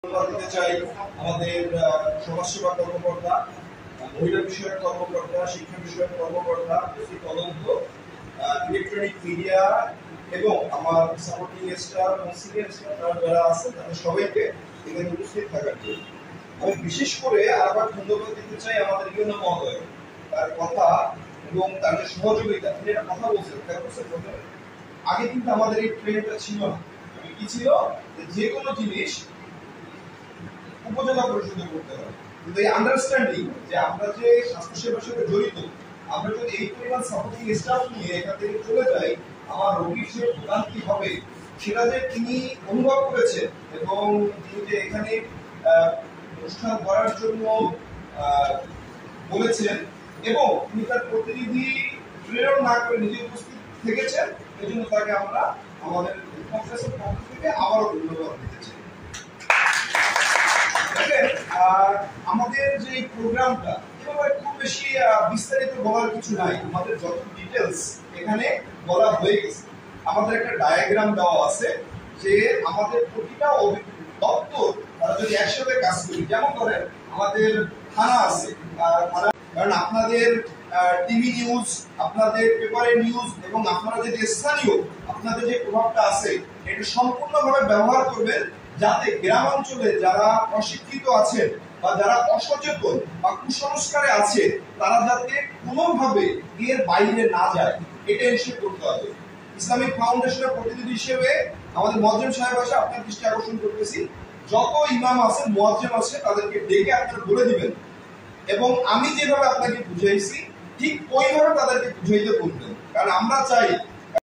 দিতে চাই আমাদের সমাজসেবা কর্মকর্তা, মহিলা বিষয়ক কর্মকর্তা, শিক্ষা বিষয়ক কর্মকর্তা, তদন্ত, ইলেকট্রনিক মিডিয়া এবং আমার সাপোর্টিং স্টাফ এবং সিনিয়র স্টাফ যারা আছে তাদের সবাইকে এখানে উপস্থিত থাকার জন্য আমি বিশেষ করে আরেকবার ধন্যবাদ দিতে চাই আমাদের ইউনো মহোদয়, তার কথা এবং তার যে সহযোগিতা, তিনি একটা কথা বলছেন আগে কিন্তু আমাদের এই ট্রেনটা ছিল না। কি ছিল? যে কোনো জিনিস উপজেলা পরিষদে করতে হবে, কিন্তু এই আন্ডারস্ট্যান্ডিং যে আমরা যে স্বাস্থ্যসেবার সাথে জড়িত, আমরা যদি এই পরিমাণ সাপোর্টিং স্টাফ নিয়ে এখান থেকে চলে যাই, আমার রোগীর যে ভোগান্তি হবে সেটা যে তিনি অনুভব করেছেন এবং তিনি যে এখানে অনুষ্ঠান করার জন্য বলেছেন এবং তিনি তার প্রতিনিধি প্রেরণ না করে নিজে উপস্থিত থেকেছেন, এই জন্য তাকে আমরা আমাদের কংগ্রেসের পক্ষ থেকে আবারও ধন্যবাদ দিতে চাই। আমাদের যে প্রোগ্রামটা এভাবে খুব বেশি বিস্তারিত বলার কিছু নাই, আমাদের যত ডিটেলস এখানে বলা হয়ে গেছে। আমাদের একটা ডায়াগ্রাম দেওয়া আছে যে আমাদের প্রতিটা দপ্তর তারা যদি একসাথে কাজ করি, যেমন ধরেন আমাদের থানা আছে, কারণ আপনাদের টিভি নিউজ, আপনাদের পেপারের নিউজ এবং আপনারা যে স্থানীয় আপনাদের যে প্রভাবটা আছে এটা সম্পূর্ণভাবে ব্যবহার করবেন, যাতে গ্রাম অঞ্চলে যারা অশিক্ষিত আছেন বা যারা অসচেতন বা কুসংস্কারে আছে তারা যাতে কোনোভাবে এর বাইরে না যায়, এটা এনশিওর করতে হবে। ইসলামিক ফাউন্ডেশনের প্রতিনিধি হিসেবে আমাদের মুয়াজ্জিম সাহেব আছে, আপনার দৃষ্টি আকর্ষণ করতেছি, যত ইমাম আছে মুয়াজ্জিম আছে তাদেরকে ডেকে আপনারা বলে দিবেন এবং আমি যেভাবে আপনাকে বুঝাইছি ঠিক ওইভাবে তাদেরকে বুঝাইতে বলবেন, কারণ আমরা চাই